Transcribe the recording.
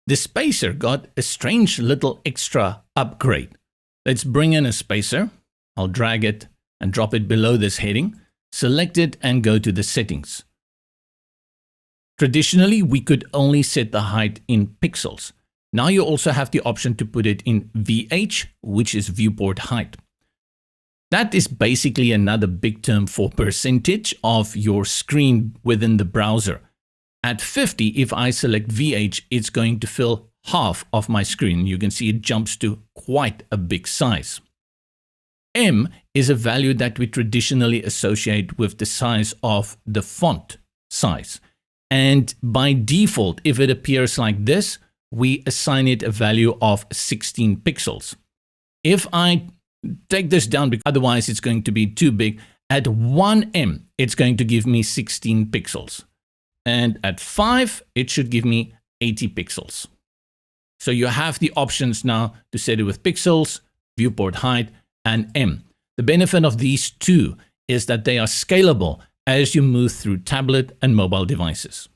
The spacer got a strange little extra upgrade. Let's bring in a spacer. I'll drag it and drop it below this heading. Select it and go to the settings. Traditionally, we could only set the height in pixels. Now you also have the option to put it in VH, which is viewport height. That is basically another big term for percentage of your screen within the browser. At 50, if I select VH, it's going to fill half of my screen. You can see it jumps to quite a big size. M is a value that we traditionally associate with the size of the font size. And by default, if it appears like this, we assign it a value of 16 pixels. If I take this down, because otherwise it's going to be too big, at 1M, it's going to give me 16 pixels. And at 5, it should give me 80 pixels. So you have the options now to set it with pixels, viewport height, and M. The benefit of these two is that they are scalable as you move through tablet and mobile devices.